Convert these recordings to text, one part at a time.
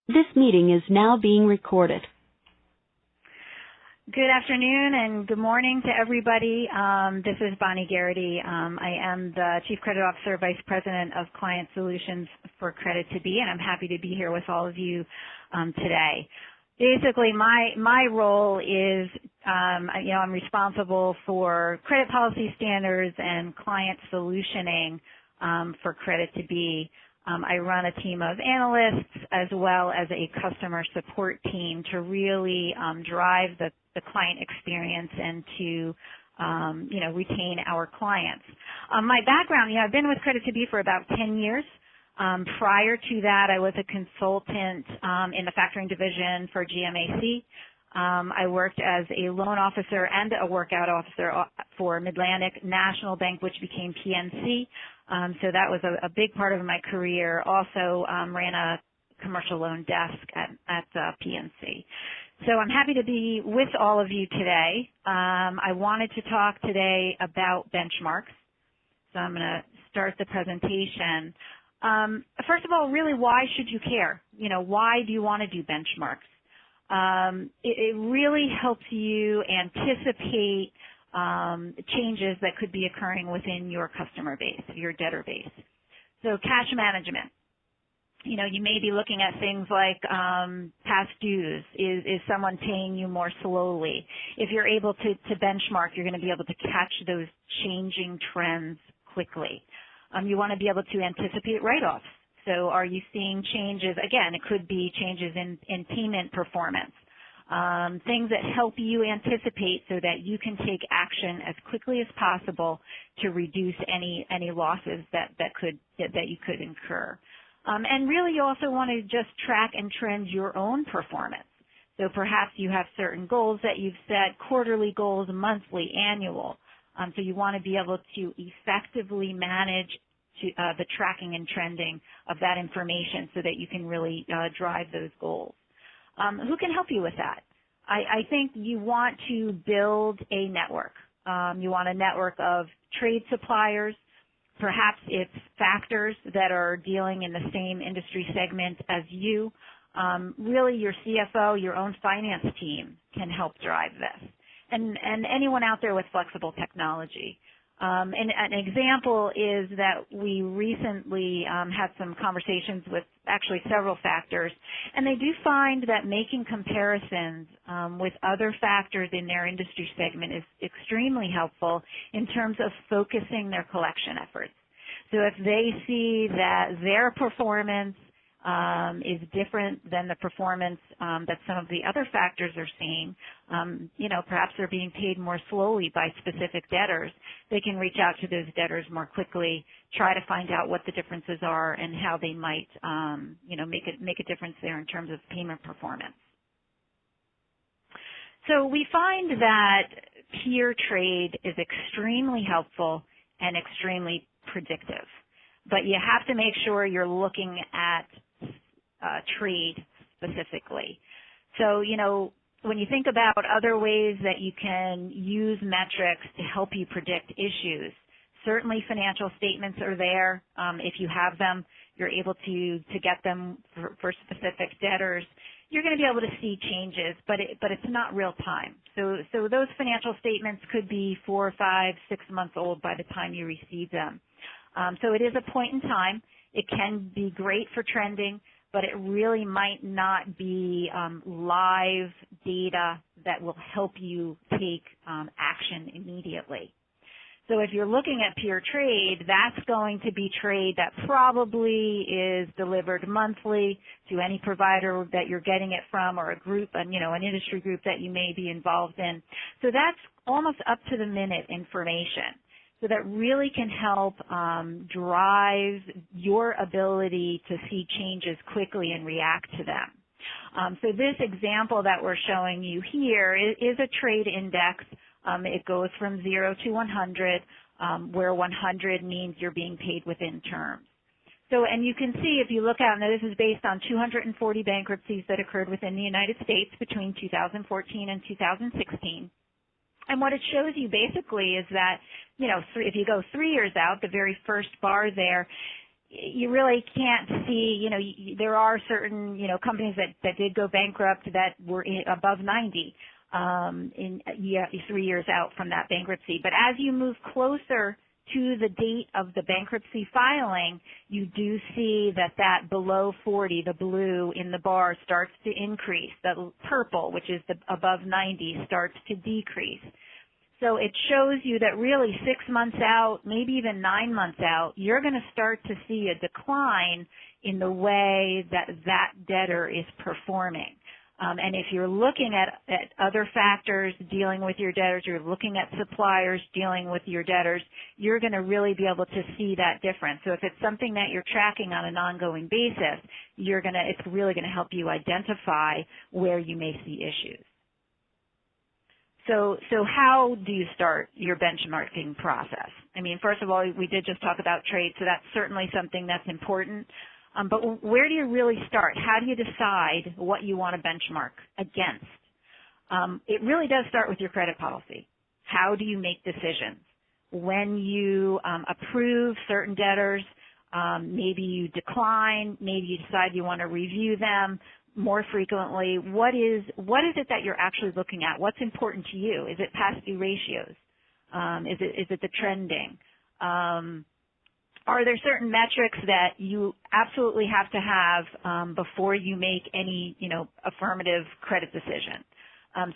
This meeting is now being recorded. Good afternoon and good morning to everybody. This is Bonnie Garrity. I am the Chief Credit Officer, Vice President of Client Solutions for Credit to Be, and I'm happy to be here with all of you today. Basically, my role is, I'm responsible for credit policy standards and client solutioning for Credit to Be. I run a team of analysts as well as a customer support team to really drive the client experience and to retain our clients. My background, I've been with Credit to Be for about 10 years. Prior to that, I was a consultant in the factoring division for GMAC. I worked as a loan officer and a workout officer for Mid-Atlantic National Bank, which became PNC. So that was a big part of my career. Also ran a commercial loan desk at PNC. So I'm happy to be with all of you today. I wanted to talk today about benchmarks. So I'm going to start the presentation. First of all, really, why should you care? Why do you want to do benchmarks? It really helps you anticipate changes that could be occurring within your customer base, your debtor base. So cash management. You may be looking at things like past dues. Is someone paying you more slowly? If you're able to benchmark, you're going to be able to catch those changing trends quickly. You want to be able to anticipate write-offs. So are you seeing changes? Again, it could be changes in payment performance. Things that help you anticipate so that you can take action as quickly as possible to reduce any losses that you could incur. And really, you also want to just track and trend your own performance. So perhaps you have certain goals that you've set, quarterly goals, monthly, annual. So you want to be able to effectively manage the tracking and trending of that information so that you can really drive those goals. Who can help you with that? I think you want to build a network. You want a network of trade suppliers. Perhaps it's factors that are dealing in the same industry segment as you. Really, your CFO, your own finance team can help drive this. And anyone out there with flexible technology. And an example is that we recently had some conversations with actually several factors, and they do find that making comparisons with other factors in their industry segment is extremely helpful in terms of focusing their collection efforts. So if they see that their performance is different than the performance that some of the other factors are seeing, perhaps they're being paid more slowly by specific debtors, they can reach out to those debtors more quickly, try to find out what the differences are and how they might, make a difference there in terms of payment performance. So we find that peer trade is extremely helpful and extremely predictive, but you have to make sure you're looking at trade specifically. So, when you think about other ways that you can use metrics to help you predict issues, certainly financial statements are there. If you have them, you're able to get them for specific debtors. You're going to be able to see changes, but it's not real time. So those financial statements could be 4, 5, 6 months old by the time you receive them. So it is a point in time. It can be great for trending, but it really might not be live data that will help you take action immediately. So if you're looking at peer trade, that's going to be trade that probably is delivered monthly to any provider that you're getting it from, or a group, an industry group that you may be involved in. So that's almost up to the minute information. So that really can help drive your ability to see changes quickly and react to them. So this example that we're showing you here is a trade index. It goes from 0 to 100, where 100 means you're being paid within terms. So, and you can see if you look out, now this is based on 240 bankruptcies that occurred within the United States between 2014 and 2016. And what it shows you basically is that, if you go 3 years out, the very first bar there, you really can't see, there are certain, companies that did go bankrupt that were above 90 3 years out from that bankruptcy. But as you move closer to the date of the bankruptcy filing, you do see that below 40, the blue in the bar, starts to increase. The purple, which is the above 90, starts to decrease. So it shows you that really 6 months out, maybe even 9 months out, you're going to start to see a decline in the way that debtor is performing. And if you're looking at other factors dealing with your debtors, you're looking at suppliers dealing with your debtors, you're going to really be able to see that difference. So if it's something that you're tracking on an ongoing basis, it's really going to help you identify where you may see issues. So how do you start your benchmarking process? I mean, first of all, we did just talk about trade, so that's certainly something that's important. But where do you really start? How do you decide what you want to benchmark against? It really does start with your credit policy. How do you make decisions? When you approve certain debtors, maybe you decline, maybe you decide you want to review them more frequently. What is it that you're actually looking at? What's important to you? Is it past due ratios? Is it the trending? Are there certain metrics that you absolutely have to have before you make any, affirmative credit decision?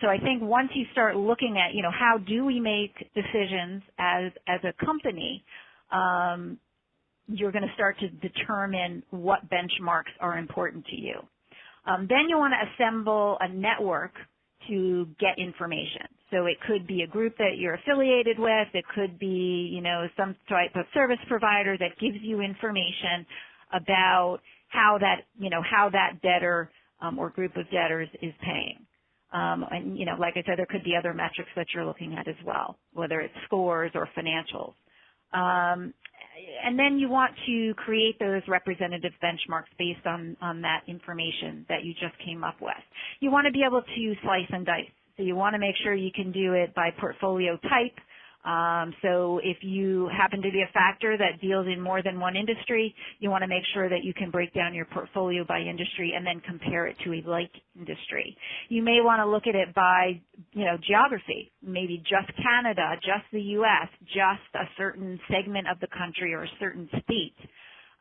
So I think once you start looking at, how do we make decisions as a company, you're going to start to determine what benchmarks are important to you. Then you want to assemble a network to get information. So it could be a group that you're affiliated with. It could be, some type of service provider that gives you information about how that debtor or group of debtors is paying. And, like I said, there could be other metrics that you're looking at as well, whether it's scores or financials. And then you want to create those representative benchmarks based on that information that you just came up with. You want to be able to slice and dice. So you want to make sure you can do it by portfolio type. So if you happen to be a factor that deals in more than one industry, you want to make sure that you can break down your portfolio by industry and then compare it to a like industry. You may want to look at it by, geography, maybe just Canada, just the U.S., just a certain segment of the country or a certain state.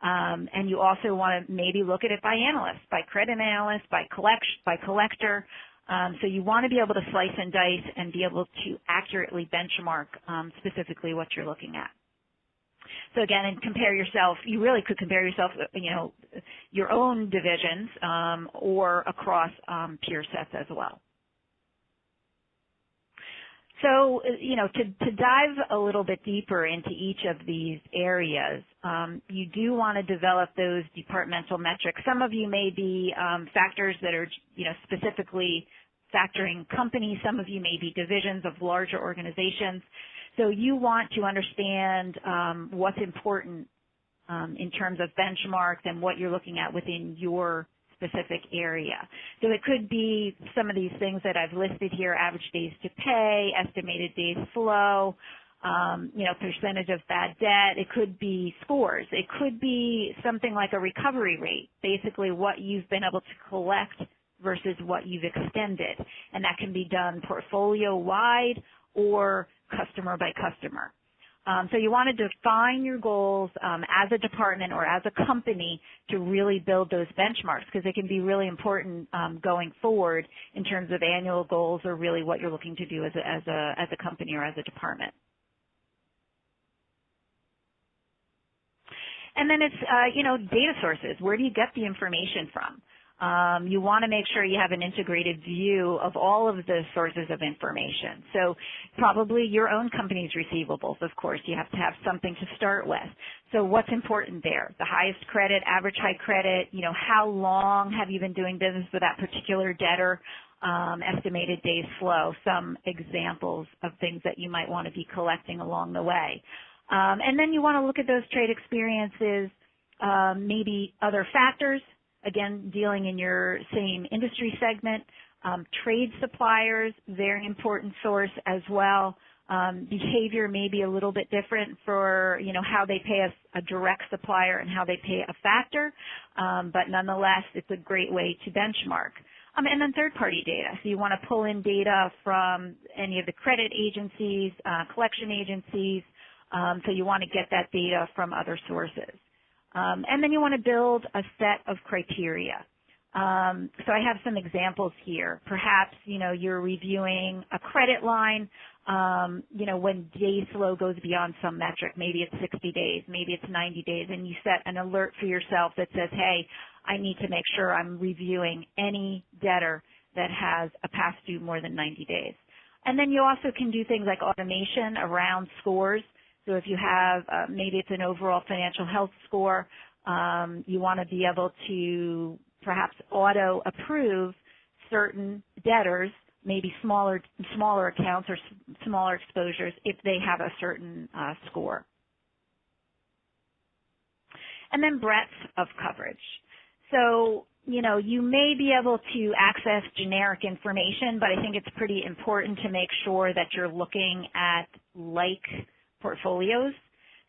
And you also want to maybe look at it by analyst, by credit analyst, by collector. So you want to be able to slice and dice and be able to accurately benchmark specifically what you're looking at. So again, and compare yourself. You really could compare yourself, your own divisions or across peer sets as well. So, to dive a little bit deeper into each of these areas, you do want to develop those departmental metrics. Some of you may be factors that are, specifically factoring companies. Some of you may be divisions of larger organizations. So you want to understand what's important in terms of benchmarks and what you're looking at within your specific area. So it could be some of these things that I've listed here: average days to pay, estimated days flow, percentage of bad debt. It could be scores. It could be something like a recovery rate, basically what you've been able to collect versus what you've extended. And that can be done portfolio-wide or customer by customer. So you want to define your goals as a department or as a company to really build those benchmarks, because it can be really important going forward in terms of annual goals or really what you're looking to do as a company or as a department. And then it's, data sources. Where do you get the information from? You want to make sure you have an integrated view of all of the sources of information. So probably your own company's receivables, of course. You have to have something to start with. So what's important there? The highest credit, average high credit, how long have you been doing business with that particular debtor, estimated days flow, some examples of things that you might want to be collecting along the way. And then you want to look at those trade experiences, maybe other factors, again, dealing in your same industry segment. Trade suppliers, very important source as well. Behavior may be a little bit different for, how they pay a direct supplier and how they pay a factor, but nonetheless, it's a great way to benchmark. And then third-party data. So you want to pull in data from any of the credit agencies, collection agencies. So you want to get that data from other sources. And then you want to build a set of criteria. So I have some examples here. Perhaps, you're reviewing a credit line, when day flow goes beyond some metric. Maybe it's 60 days, maybe it's 90 days, and you set an alert for yourself that says, hey, I need to make sure I'm reviewing any debtor that has a past due more than 90 days. And then you also can do things like automation around scores. So if you have, maybe it's an overall financial health score, you want to be able to perhaps auto approve certain debtors, maybe smaller accounts or smaller exposures if they have a certain score. And then breadth of coverage. So, you may be able to access generic information, but I think it's pretty important to make sure that you're looking at like portfolios.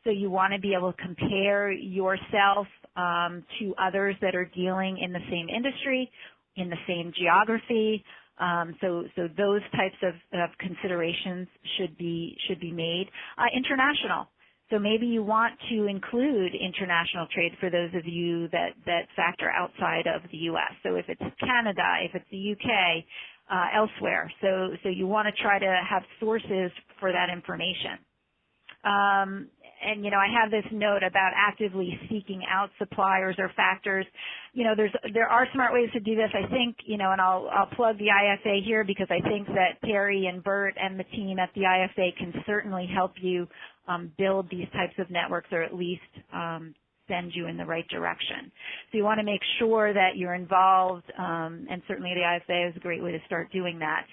So you want to be able to compare yourself to others that are dealing in the same industry, in the same geography. So those types of considerations should be made. International. So maybe you want to include international trade for those of you that factor outside of the U.S. So if it's Canada, if it's the UK, elsewhere. So you want to try to have sources for that information. And I have this note about actively seeking out suppliers or factors. There are smart ways to do this. I think, and I'll plug the IFA here because I think that Terry and Bert and the team at the IFA can certainly help you build these types of networks, or at least send you in the right direction. So you want to make sure that you're involved, and certainly the IFA is a great way to start doing that.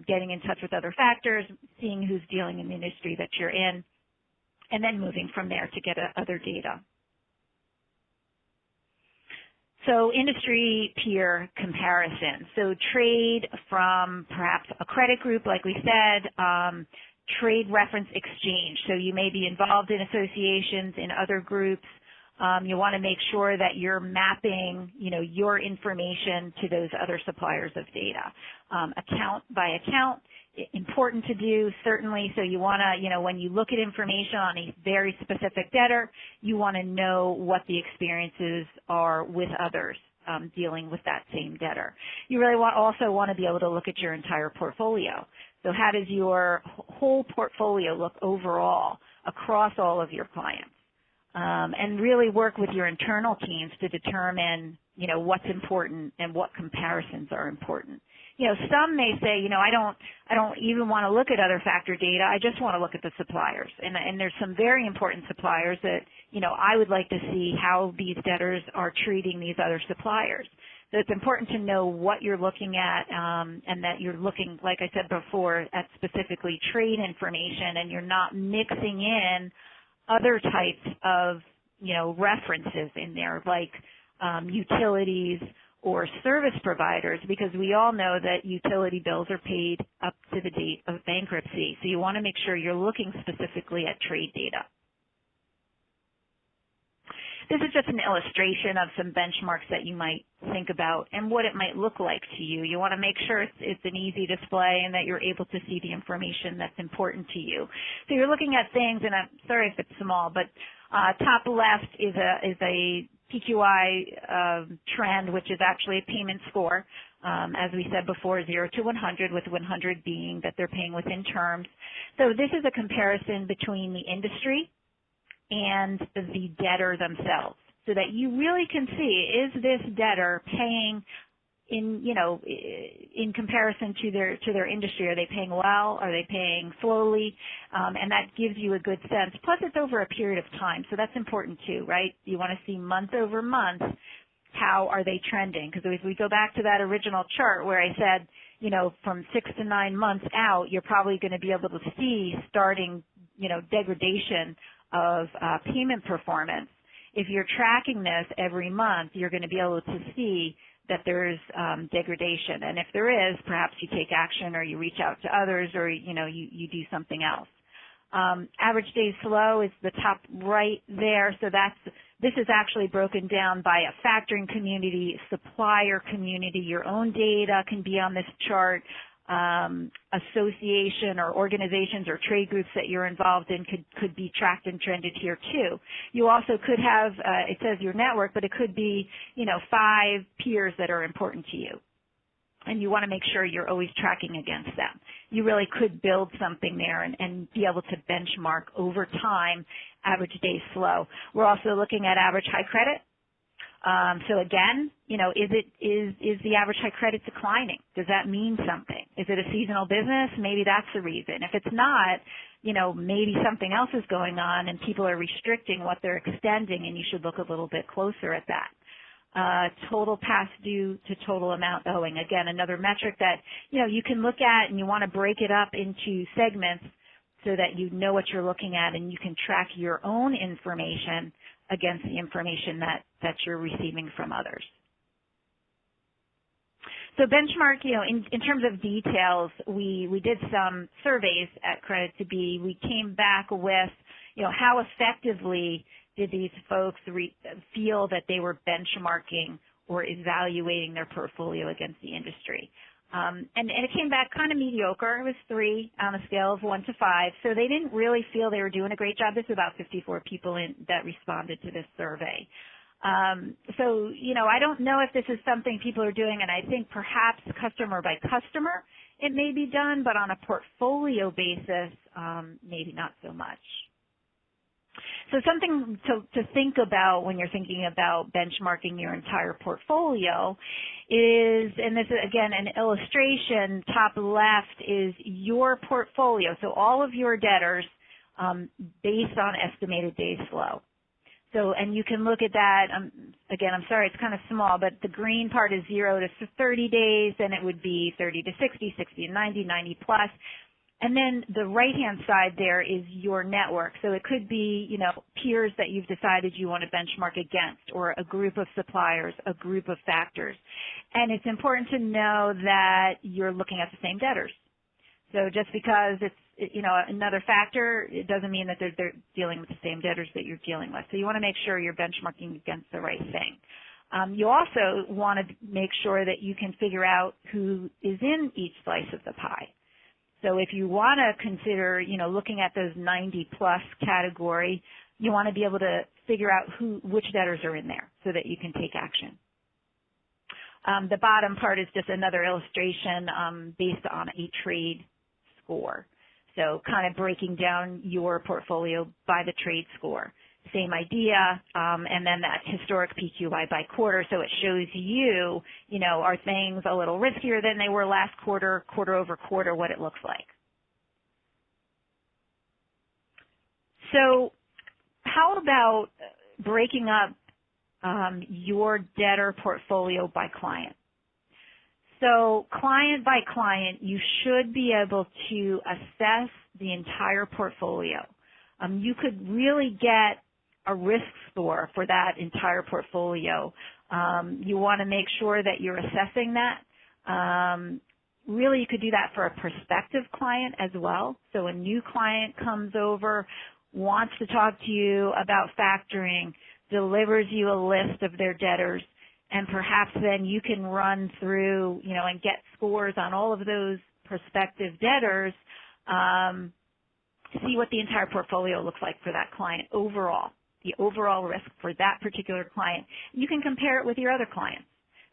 Getting in touch with other factors, seeing who's dealing in the industry that you're in, and then moving from there to get other data. So industry peer comparison. So trade from perhaps a credit group, like we said, trade reference exchange. So you may be involved in associations, in other groups. You want to make sure that you're mapping, your information to those other suppliers of data. Account by account, important to do, certainly. So you want to, when you look at information on a very specific debtor, you want to know what the experiences are with others dealing with that same debtor. You really also want to be able to look at your entire portfolio. So how does your whole portfolio look overall across all of your clients? And really work with your internal teams to determine, what's important and what comparisons are important. Some may say, I don't even want to look at other factor data. I just want to look at the suppliers. And there's some very important suppliers that, I would like to see how these debtors are treating these other suppliers. So it's important to know what you're looking at, and that you're looking, like I said before, at specifically trade information, and you're not mixing in other types of, references in there, like utilities or service providers, because we all know that utility bills are paid up to the date of bankruptcy. So you want to make sure you're looking specifically at trade data. This is just an illustration of some benchmarks that you might think about and what it might look like to you. You want to make sure it's an easy display and that you're able to see the information that's important to you. So you're looking at things, and I'm sorry if it's small, but top left is a PQI trend, which is actually a payment score. As we said before, 0 to 100, with 100 being that they're paying within terms. So this is a comparison between the industry and the debtor themselves, so that you really can see, is this debtor paying in comparison to their industry? Are they paying well? Are they paying slowly? And that gives you a good sense. Plus, it's over a period of time, so that's important too, right? You want to see month over month, how are they trending? Because if we go back to that original chart where I said, from 6 to 9 months out, you're probably going to be able to see starting, degradation of payment performance. If you're tracking this every month, you're going to be able to see that there's degradation. And if there is, perhaps you take action or you reach out to others or, you do something else. Average days slow is the top right there. So this is actually broken down by a factoring community, supplier community. Your own data can be on this chart. Association or organizations or trade groups that you're involved in could be tracked and trended here too. You also could have, it says your network, but it could be, 5 peers that are important to you. And you want to make sure you're always tracking against them. You really could build something there and be able to benchmark over time, average days slow. We're also looking at average high credit. So again, is the average high credit declining? Does that mean something? Is it a seasonal business? Maybe that's the reason. If it's not, maybe something else is going on and people are restricting what they're extending, and you should look a little bit closer at that. Total past due to total amount owing. Again, another metric that, you can look at, and you want to break it up into segments so that you know what you're looking at and you can track your own information against the information that you're receiving from others. So benchmark, in terms of details, we did some surveys at Credit to Be. We came back with, how effectively did these folks feel that they were benchmarking or evaluating their portfolio against the industry. And it came back kind of mediocre. It was 3 on a scale of 1 to 5. So they didn't really feel they were doing a great job. This was about 54 people that responded to this survey. So, I don't know if this is something people are doing, and I think perhaps customer by customer it may be done, but on a portfolio basis, maybe not so much. So something to think about when you're thinking about benchmarking your entire portfolio is, and this is again an illustration, top left is your portfolio, so all of your debtors based on estimated days slow. So, and you can look at that, again, I'm sorry, it's kind of small, but the green part is 0 to 30 days, then it would be 30 to 60, 60 to 90, 90 plus. And then the right-hand side there is your network. So it could be, peers that you've decided you want to benchmark against, or a group of suppliers, a group of factors. And it's important to know that you're looking at the same debtors. So just because it's, another factor, it doesn't mean that they're dealing with the same debtors that you're dealing with. So you want to make sure you're benchmarking against the right thing. You also want to make sure that you can figure out who is in each slice of the pie. So if you want to consider, looking at those 90 plus category, you want to be able to figure out which debtors are in there so that you can take action. The bottom part is just another illustration based on a trade score. So kind of breaking down your portfolio by the trade score. Same idea, and then that historic PQI by quarter, so it shows you, are things a little riskier than they were last quarter, quarter over quarter, what it looks like. So how about breaking up your debtor portfolio by client? So client by client, you should be able to assess the entire portfolio. You could really get a risk score for that entire portfolio. You want to make sure that you're assessing that. Really, you could do that for a prospective client as well. So a new client comes over, wants to talk to you about factoring, delivers you a list of their debtors, and perhaps then you can run through, and get scores on all of those prospective debtors, see what the entire portfolio looks like for that client overall, the overall risk for that particular client. You can compare it with your other clients.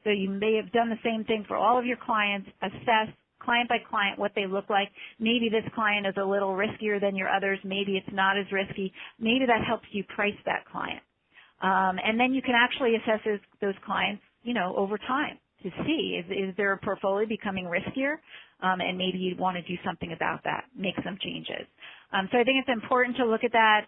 So you may have done the same thing for all of your clients, assess client by client what they look like. Maybe this client is a little riskier than your others. Maybe it's not as risky. Maybe that helps you price that client. And then you can actually assess those clients, over time to see is their portfolio becoming riskier, and maybe you want to do something about that, make some changes. So I think it's important to look at that,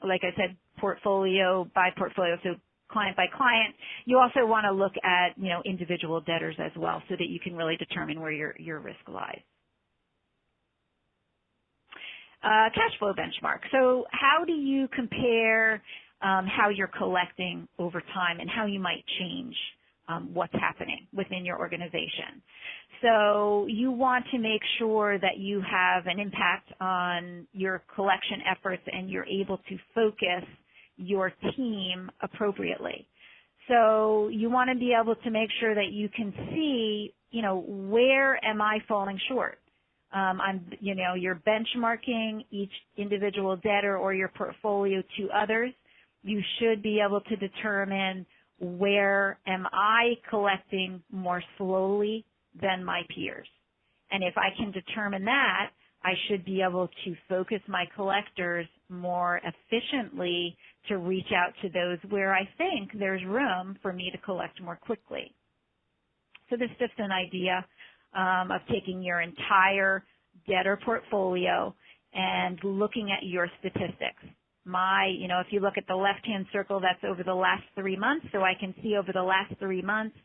like I said, portfolio by portfolio, so client by client. You also want to look at, individual debtors as well so that you can really determine where your risk lies. Cash flow benchmark. So how do you compare how you're collecting over time and how you might change what's happening within your organization. So you want to make sure that you have an impact on your collection efforts and you're able to focus your team appropriately. So you want to be able to make sure that you can see, where am I falling short? You're benchmarking each individual debtor or your portfolio to others. You should be able to determine where am I collecting more slowly than my peers. And if I can determine that, I should be able to focus my collectors more efficiently to reach out to those where I think there's room for me to collect more quickly. So this is just an idea of taking your entire debtor portfolio and looking at your statistics. If you look at the left-hand circle, that's over the last 3 months, so I can see over the last 3 months,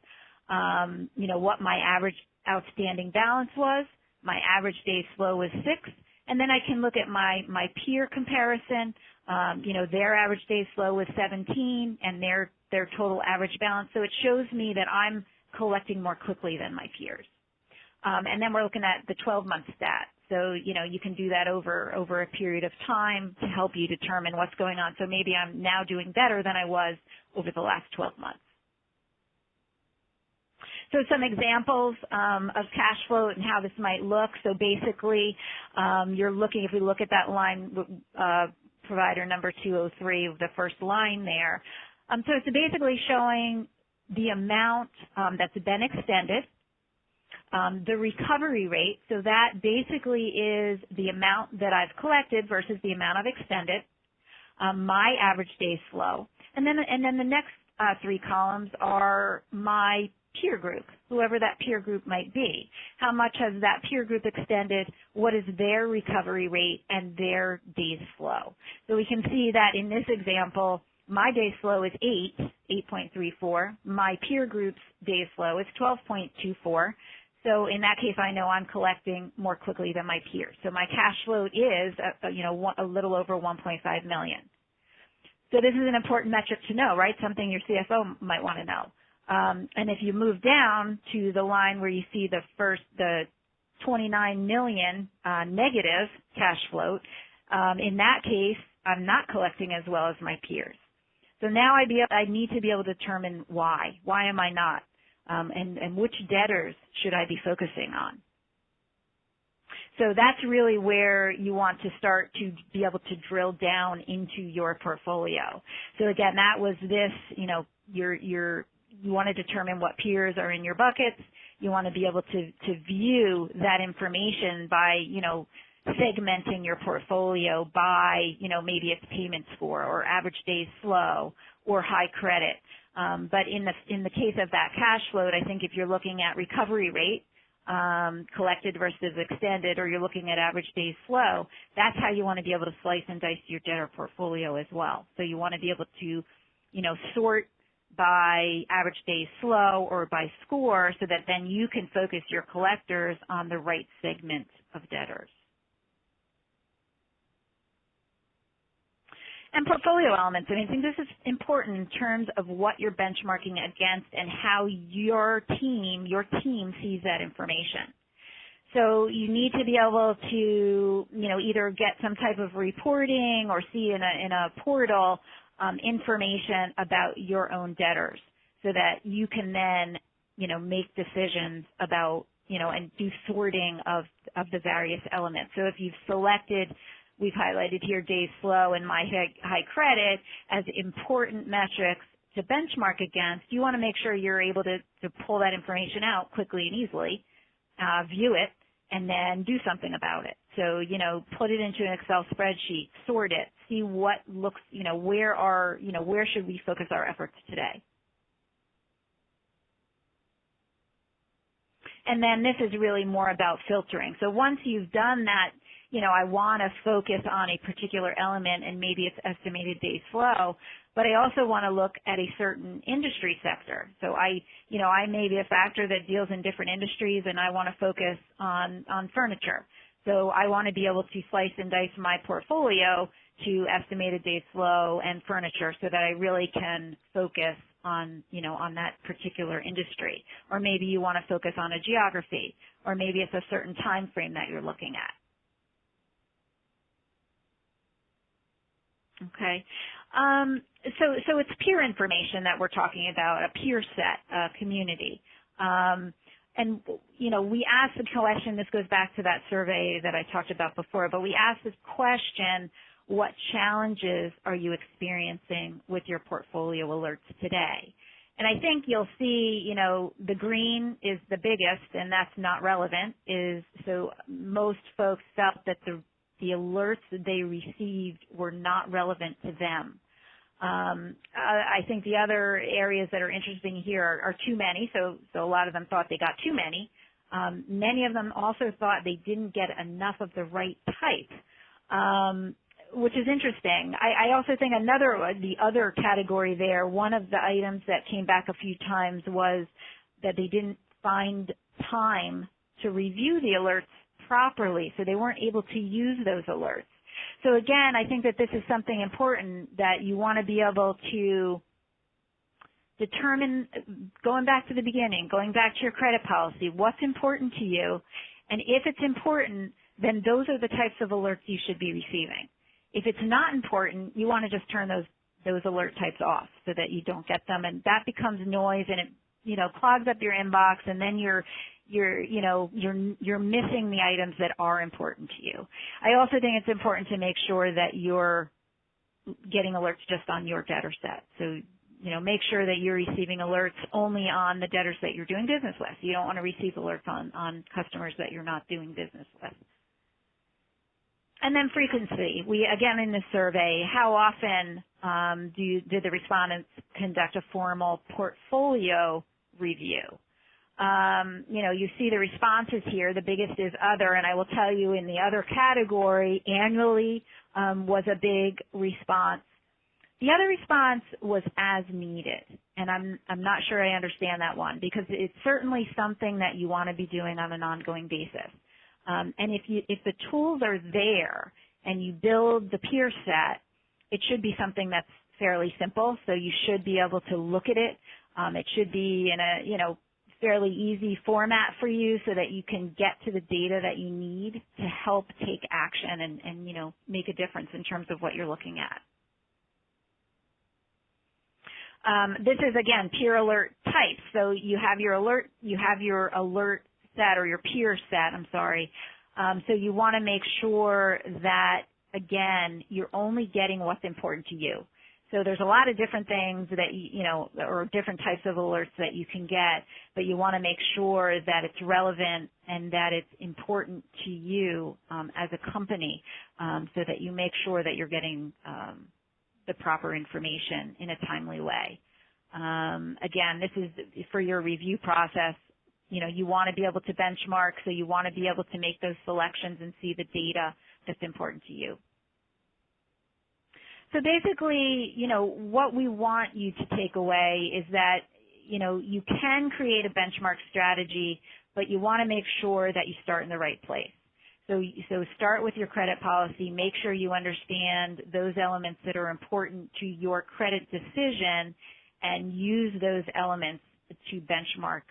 what my average outstanding balance was. My average days flow was 6, and then I can look at my peer comparison. Their average days flow was 17, and their total average balance. So it shows me that I'm collecting more quickly than my peers. And then we're looking at the 12-month stat. So, you can do that over a period of time to help you determine what's going on. So maybe I'm now doing better than I was over the last 12 months. So some examples of cash flow and how this might look. So basically, if we look at that line, provider number 203, the first line there. So it's basically showing the amount that's been extended. The recovery rate, so that basically is the amount that I've collected versus the amount I've extended, my average days flow, and then the next 3 columns are my peer group, whoever that peer group might be. How much has that peer group extended? What is their recovery rate and their days flow? So we can see that in this example, my days flow is 8.34. My peer group's days flow is 12.24. So in that case, I know I'm collecting more quickly than my peers. So my cash flow is, a little over 1.5 million. So this is an important metric to know, right? Something your CFO might want to know. And if you move down to the line where you see the 29 million negative cash flow, in that case, I'm not collecting as well as my peers. So now I need to be able to determine why. Why am I not? And which debtors should I be focusing on? So that's really where you want to start to be able to drill down into your portfolio. So again, that was this, you want to determine what peers are in your buckets. You want to be able to view that information by, segmenting your portfolio by, maybe it's payment score or average days flow or high credit. But in the case of that cash flow, I think if you're looking at recovery rate, collected versus extended, or you're looking at average days flow, that's how you want to be able to slice and dice your debtor portfolio as well. So you want to be able to, sort by average days flow or by score so that then you can focus your collectors on the right segment of debtors. And portfolio elements. I think this is important in terms of what you're benchmarking against and how your team sees that information. So you need to be able to, either get some type of reporting or see in a portal information about your own debtors so that you can then, make decisions about, and do sorting of the various elements. So if you've selected, we've highlighted here days flow and my high credit as important metrics to benchmark against, you want to make sure you're able to pull that information out quickly and easily, view it, and then do something about it. So, put it into an Excel spreadsheet, sort it, see what looks, where should we focus our efforts today. And then this is really more about filtering. So once you've done that, I want to focus on a particular element and maybe it's estimated days flow, but I also want to look at a certain industry sector. So I may be a factor that deals in different industries and I want to focus on furniture. So I want to be able to slice and dice my portfolio to estimated days flow and furniture so that I really can focus on, on that particular industry. Or maybe you want to focus on a geography, or maybe it's a certain time frame that you're looking at. Okay. So it's peer information that we're talking about, a peer set, a community. And, we asked the question, this goes back to that survey that I talked about before, but we asked this question, what challenges are you experiencing with your portfolio alerts today? And I think you'll see, the green is the biggest, and that's not relevant, so most folks felt that the alerts that they received were not relevant to them. I think the other areas that are interesting here are too many, so a lot of them thought they got too many. Many of them also thought they didn't get enough of the right type, which is interesting. I also think the other category there, one of the items that came back a few times was that they didn't find time to review the alerts properly, so they weren't able to use those alerts. So again, I think that this is something important that you want to be able to determine, going back to the beginning, going back to your credit policy, what's important to you, and if it's important, then those are the types of alerts you should be receiving. If it's not important, you want to just turn those alert types off so that you don't get them, and that becomes noise, and it clogs up your inbox, and then you're missing the items that are important to you. I also think it's important to make sure that you're getting alerts just on your debtor set. So, make sure that you're receiving alerts only on the debtors that you're doing business with. You don't want to receive alerts on customers that you're not doing business with. And then frequency. Again, in this survey, how often did the respondents conduct a formal portfolio review? You see the responses here. The biggest is other, and I will tell you in the other category, annually was a big response. The other response was as needed, and I'm not sure I understand that one, because it's certainly something that you want to be doing on an ongoing basis. And if the tools are there and you build the peer set, it should be something that's fairly simple. So you should be able to look at it. It should be in a fairly easy format for you so that you can get to the data that you need to help take action and make a difference in terms of what you're looking at. This is, again, peer alert types. So you have your alert set, or your peer set, so you want to make sure that, again, you're only getting what's important to you. So there's a lot of different things that, or different types of alerts that you can get, but you want to make sure that it's relevant and that it's important to you as a company, so that you make sure that you're getting the proper information in a timely way. Again, this is for your review process. You want to be able to benchmark, so you want to be able to make those selections and see the data that's important to you. So basically, what we want you to take away is that, you can create a benchmark strategy, but you want to make sure that you start in the right place. So start with your credit policy. Make sure you understand those elements that are important to your credit decision, and use those elements to benchmark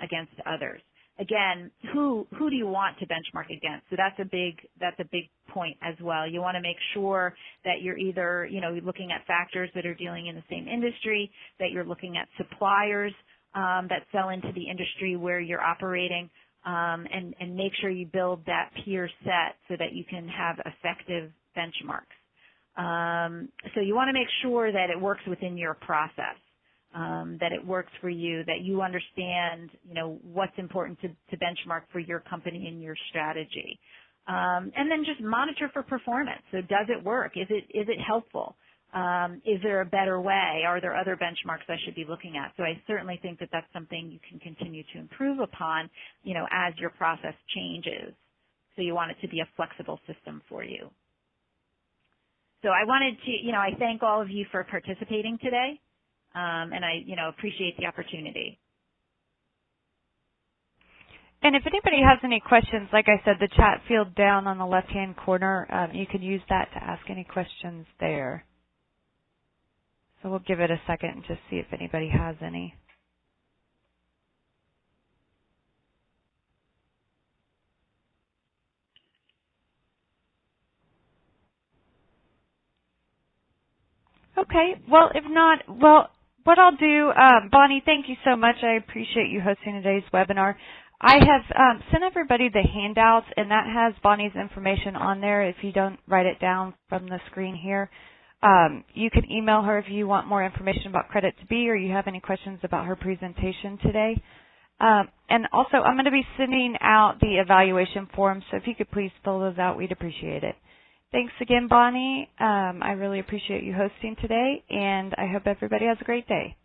against others. Again, who do you want to benchmark against? So that's a big point as well. You want to make sure that you're either, looking at factors that are dealing in the same industry, that you're looking at suppliers that sell into the industry where you're operating, and make sure you build that peer set so that you can have effective benchmarks. So you want to make sure that it works within your process, that it works for you, that you understand, what's important to benchmark for your company and your strategy. And then just monitor for performance. So does it work? Is it helpful? Is there a better way? Are there other benchmarks I should be looking at? So I certainly think that that's something you can continue to improve upon, as your process changes. So you want it to be a flexible system for you. So I wanted to, I thank all of you for participating today, and I, appreciate the opportunity. And if anybody has any questions, like I said, the chat field down on the left-hand corner, you can use that to ask any questions there. So we'll give it a second and just see if anybody has any. Okay. Well, if not, what I'll do, Bonnie, thank you so much. I appreciate you hosting today's webinar. I have sent everybody the handouts, and that has Bonnie's information on there if you don't write it down from the screen here. You can email her if you want more information about Credit to Be or you have any questions about her presentation today. And also, I'm going to be sending out the evaluation forms, so if you could please fill those out, we'd appreciate it. Thanks again, Bonnie. I really appreciate you hosting today, and I hope everybody has a great day.